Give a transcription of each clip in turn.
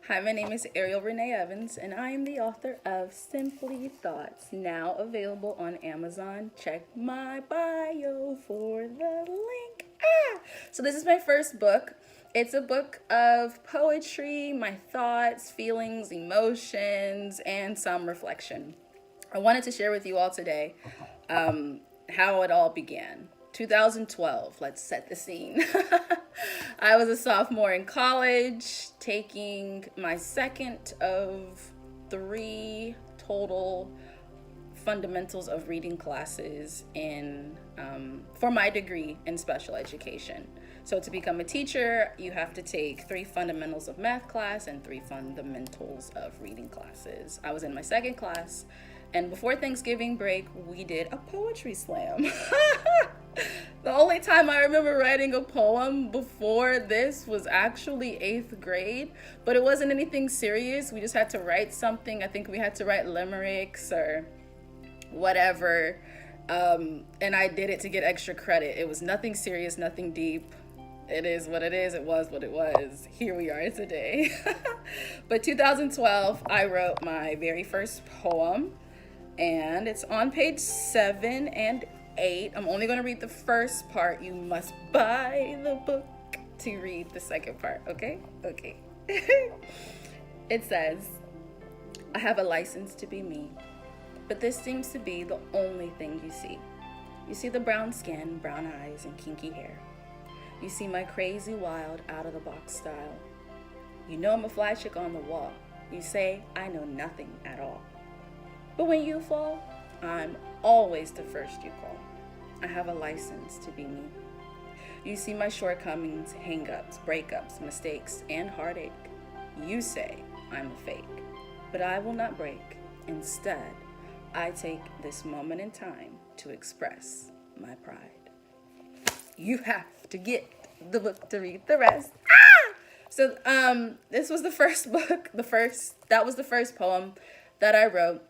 Hi, my name is Ariel Renee Evans, and I am the author of Simply Thoughts, now available on Amazon. Check my bio for the link. So, this is my first book. It's a book of poetry, my thoughts, feelings, emotions, and some reflection. I wanted to share with you all today how it all began. 2012, let's set the scene. I was a sophomore in college, taking my second of three total fundamentals of reading classes in for my degree in special education. So to become a teacher, you have to take three fundamentals of math class and three fundamentals of reading classes. I was in my second class, and before Thanksgiving break, we did a poetry slam. The only time I remember writing a poem before this was actually eighth grade, but it wasn't anything serious. We just had to write something. I think we had to write limericks or whatever. And I did it to get extra credit. It was nothing serious, nothing deep. It is what it is. It was what it was. Here we are today. But 2012, I wrote my very first poem, and it's on page 7 and 8. I'm only going to read the first part. You must buy the book to read the second part, okay? Okay. It says, I have a license to be me, but this seems to be the only thing you see. You see the brown skin, brown eyes, and kinky hair. You see my crazy, wild, out-of-the-box style. You know I'm a fly chick on the wall. You say I know nothing at all. But when you fall, I'm always the first you call. I have a license to be me. You see my shortcomings, hang-ups, breakups, mistakes, and heartache. You say I'm a fake, but I will not break. Instead, I take this moment in time to express my pride. You have to get the book to read the rest. So this was the first book, that was the first poem that I wrote.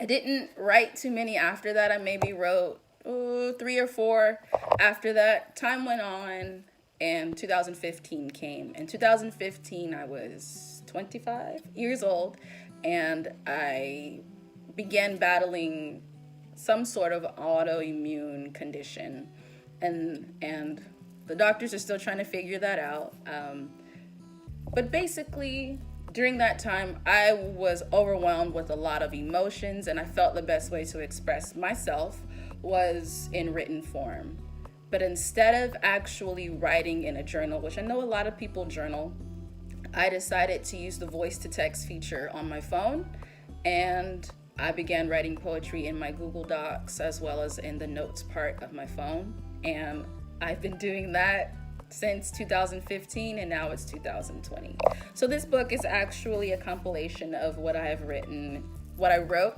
I didn't write too many after that. I maybe wrote 3 or 4 after that. Time went on, and 2015 came. In 2015, I was 25 years old, and I began battling some sort of autoimmune condition, and the doctors are still trying to figure that out. But basically, during that time, I was overwhelmed with a lot of emotions, and I felt the best way to express myself was in written form. But instead of actually writing in a journal, which I know a lot of people journal, I decided to use the voice to text feature on my phone, and I began writing poetry in my Google Docs as well as in the notes part of my phone. And I've been doing that since 2015, and now it's 2020. So this book is actually a compilation of what I wrote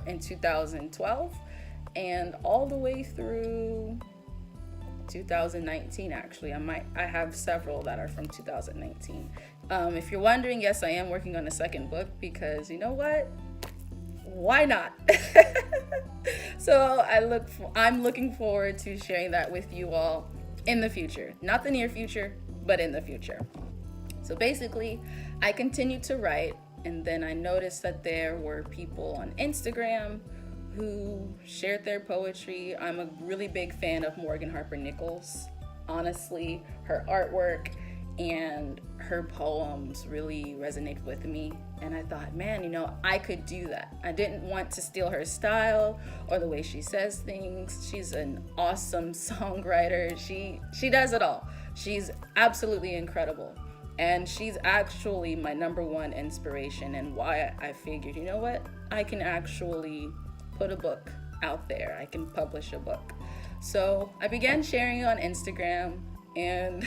in 2012 and all the way through 2019. Actually, I have several that are from 2019. If you're wondering, yes, I am working on a second book, because you know what? Why not? So I'm looking forward to sharing that with you all in the future. Not the near future, but in the future. So basically, I continued to write, and then I noticed that there were people on Instagram who shared their poetry. I'm a really big fan of Morgan Harper Nichols. Honestly, her artwork and her poems really resonated with me, and I thought, man, I could do that. I didn't want to steal her style or the way she says things. She's an awesome songwriter. She does it all. She's absolutely incredible, and she's actually my number one inspiration, and why I figured, you know what, I can actually put a book out there. I can publish a book. So I began sharing on Instagram, and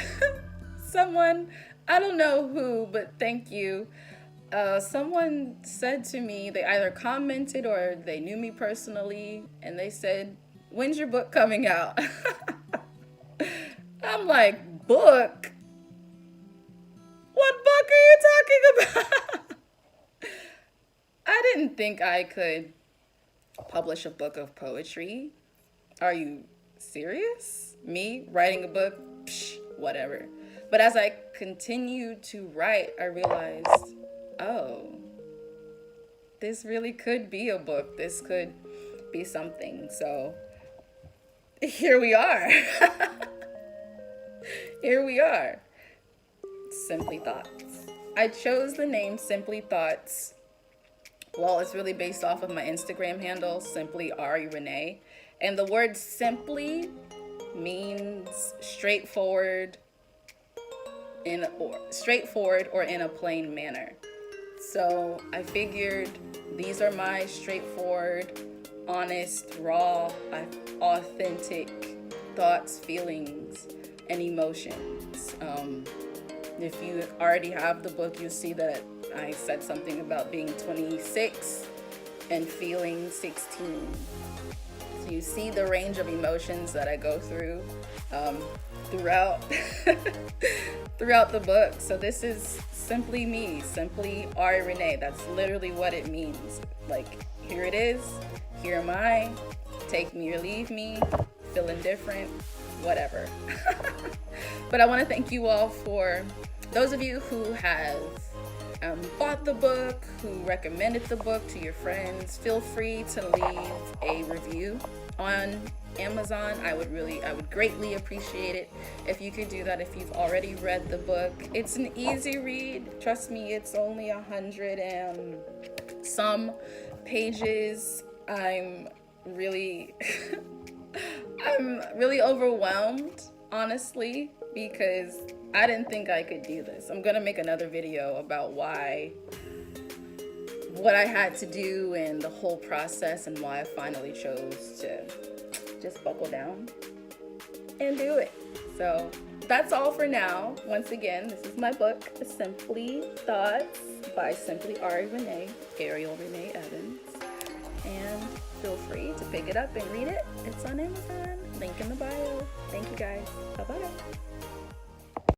someone, I don't know who, but thank you. Someone said to me, they either commented or they knew me personally, and they said, when's your book coming out? I'm like, book? What book are you talking about? I didn't think I could publish a book of poetry. Are you serious? Me writing a book? Psh, whatever. But as I continued to write, I realized oh, this really could be a book. This could be something. So here we are. Here we are. Simply Thoughts. I chose the name Simply Thoughts. Well, it's really based off of my Instagram handle, Simply Ariel Renee. And the word simply means straightforward or in a plain manner. So I figured these are my straightforward, honest, raw, authentic thoughts, feelings, and emotions. If you already have the book, you'll see that I said something about being 26 and feeling 16. So you see the range of emotions that I go through throughout throughout the book. So this is simply me, simply Ariel Renee. That's literally what it means. Like, here it is, here am I, take me or leave me, feeling different, whatever. But I want to thank you all for those of you who have bought the book, who recommended the book to your friends. Feel free to leave a review on Amazon. I would greatly appreciate it if you could do that if you've already read the book. It's an easy read. Trust me, it's only 100 and some pages. I'm really overwhelmed, honestly, because I didn't think I could do this. I'm gonna make another video about what I had to do and the whole process and why I finally chose to just buckle down and do it. So that's all for now. Once again, this is my book, Simply Thoughts by Simply Ariel Renee Evans. And feel free to pick it up and read it. It's on Amazon. Link in the bio. Thank you guys. Bye-bye.